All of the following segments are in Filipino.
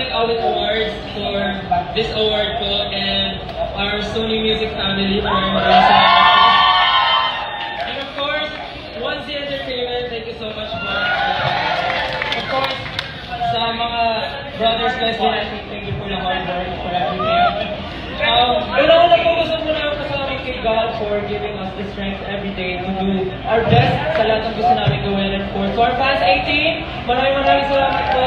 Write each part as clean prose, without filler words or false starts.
thank Awit Awards for this award po and our Sony Music family. Maraming salamat. And of course, 1Z Entertainment, thank you so much po. Of course, sa mga brothers guys din, I think thank you for the hard work for everything. Una-una po gusto po namin kasama kay God for giving us the strength every day to do our best sa lahat ng gusto namin gawin. And for our fans 18, maraming salamat po.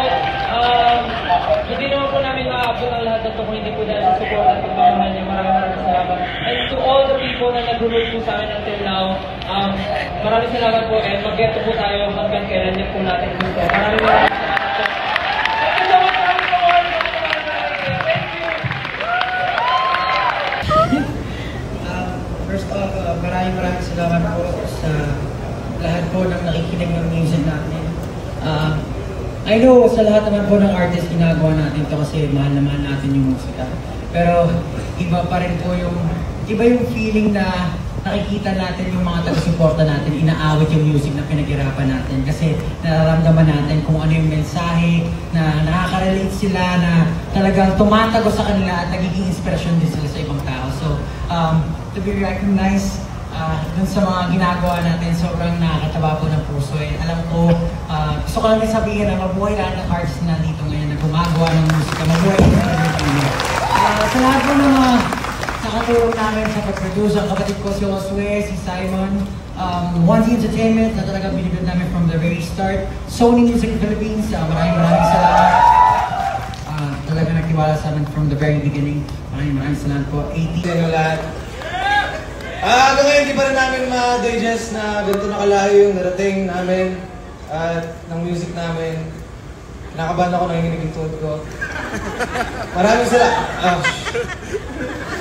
Hindi naman po namin maabot ang lahat ng ito kung hindi po dahil sa support at pagmamahal niyo. Maraming salamat. And to all the people na nag-root po sa amin until now, maraming salamat po and mag-get po tayo hanggang kailan niyo po natin gusto. Maraming salamat po. First off, maraming salamat po sa lahat po ng nakikinig ng music natin. I know sa lahat naman po ng artist ginagawa natin ito kasi mahal naman natin yung musika. Pero iba pa rin po yung feeling na nakikita natin yung mga taga-suporta natin, inaawit yung music na pinaghirapan natin kasi nararamdaman natin kung ano yung mensahe na nakaka-relate sila na talagang tumatago sa kanila at nagiging inspirasyon din sila sa ibang tao. So, to be recognized dun sa mga ginagawa natin, sobrang nakakataba po ng puso. Alam ko, gusto ko lang din sabihin na mabuhay lahat ng artists na dito ngayon na gumagawa ng musika, mabuhay din sa dito. Sa lahat po ng mga nakatulong namin sa pag-produce, ang kapatid ko si Josue, si Simon, 1Z Entertainment na talagang binibid namin from the very start, Sony Music Philippines, maraming salamat. Talaga nagtiwala sa amin from the very beginning. Maraming salamat po. 80 na lahat. Hanggang ngayon, hindi pa rin namin ma-digest na ganito na kalayo yung narating namin at ng music namin. Kinakabahan ako nakikinig yung tuhod ko. Maraming salamat.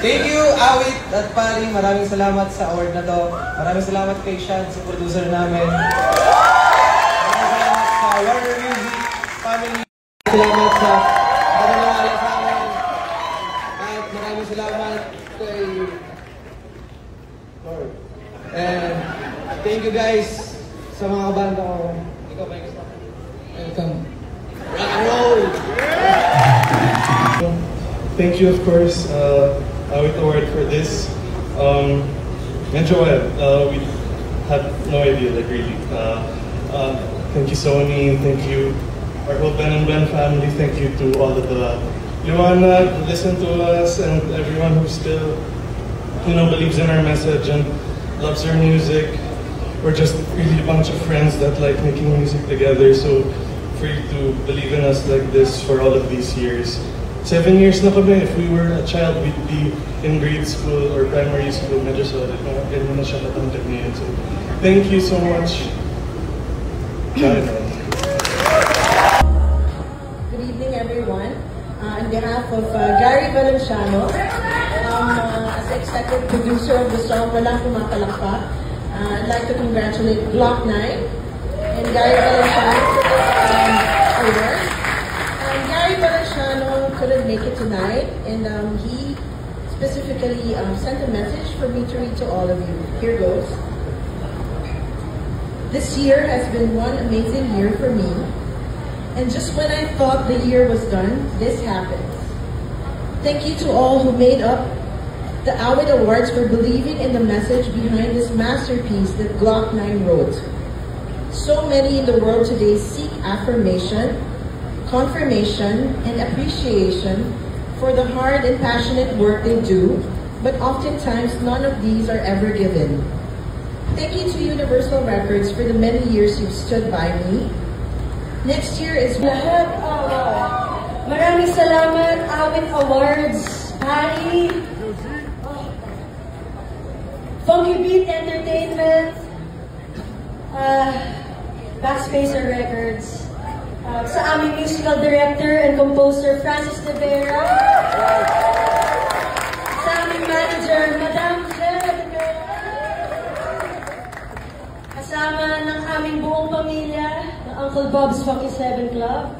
Thank you, Awit at Pari. Maraming salamat sa award na to. Maraming salamat kay Shad, sa producer namin. Maraming salamat sa Warner Music family. Salamat sa pananalig sa amin. At maraming salamat kay Lord. And thank you guys sa mga banda ko. Ikaw ba yung gusto? Welcome. Rock and roll! Thank you, of course, Awit Award for this. Medyo we had no idea, like really. Thank you, Sony. Thank you, our whole Ben and Ben family. Thank you to all of the Luana who listen to us and everyone who still, believes in our message and loves our music. We're just really a bunch of friends that like making music together. So for you to believe in us like this for all of these years. 7 years na kami. If we were a child, we'd be in grade school or primary school. Medyo solid. Ganyan na siya natanggap ngayon. So thank you so much. Good evening, everyone. On behalf of Gary Valenciano, as executive producer of the song Walang Pumapalakpak, I'd like to congratulate Glock 9 and Gary Valenciano award. Gary Valenciano couldn't make it tonight, and he specifically sent a message for me to read to all of you. Here goes. This year has been one amazing year for me, and just when I thought the year was done, this happens. Thank you to all who made up the Awit Awards for believing in the message behind this masterpiece that Glock 9 wrote. So many in the world today seek affirmation, confirmation, and appreciation for the hard and passionate work they do, but oftentimes none of these are ever given. Thank you to Universal Records for the many years you've stood by me. Next year is lahat. Maraming salamat, Awit Awards, Pari, Funky Beat Entertainment, Backspacer Records, sa aming musical director and composer Francis De Vera, sa aming manager Madam Clara De Vera, kasama ng aming buong pamilya, ng Uncle Bob's Funky 7 Club.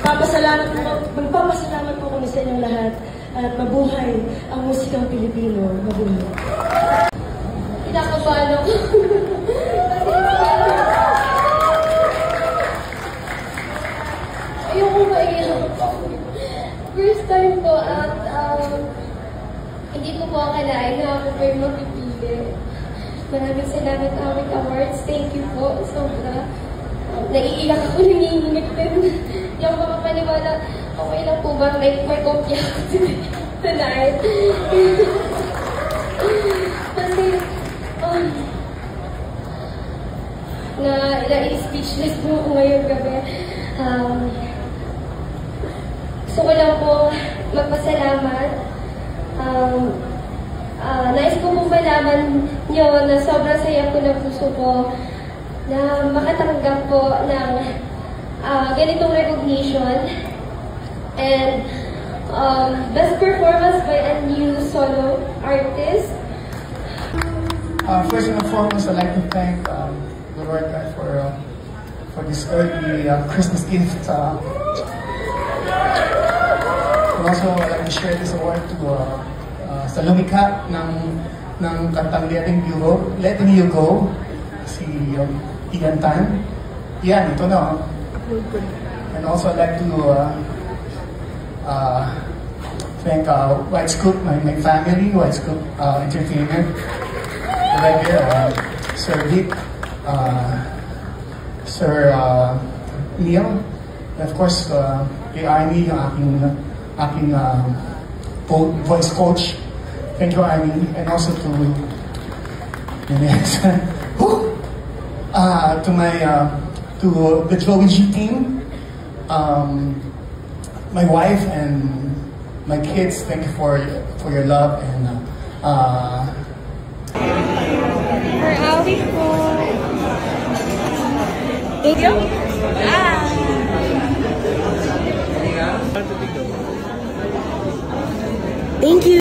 Magpapasalamat po kami sa inyong lahat at mabuhay ang musikang Pilipino. Mabuhay. Kinakabahan ako. ako kayo mapipili. Maraming salamat Awit Awards. Thank you po. Sobra. Naiiyak ako, nanginginig pero hindi ako makapaniwala. Okay lang po ba? May kopya ako tonight. Kasi, na-speechless po ako ngayong gabi. Gusto ko lang po magpasalamat. Nais ko po malaman nyo na sobrang saya po ng puso ko na makatanggap po ng ganitong recognition. And best performance by a new solo artist. First and foremost, I'd like to thank the Lord God for this early Christmas gift. And also, I'd like to share this award to sa lumikha ng kantang Letting You Go, si Ian Tan. Ian, ito na. And also, I'd like to thank White Scoop, my family, White Scoop Entertainment. Right there, Sir Vic, Sir Neil, and of course, kay Amy, yung aking voice coach. Thank you, Amy, and also to the Joey G team, my wife and my kids. Thank you for your love and. For Awit po. Thank you. Thank you.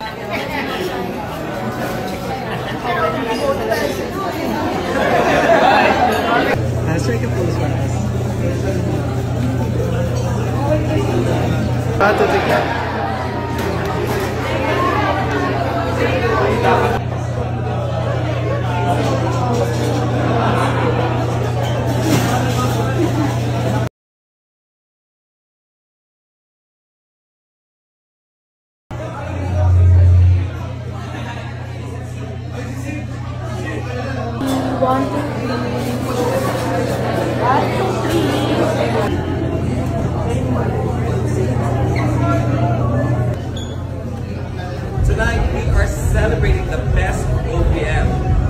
Tonight, we are celebrating the best OPM.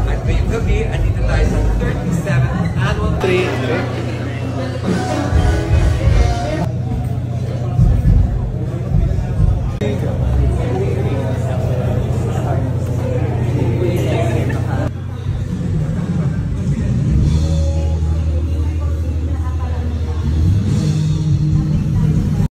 At ngayong gabi, andito tayo sa 37th Annual 3.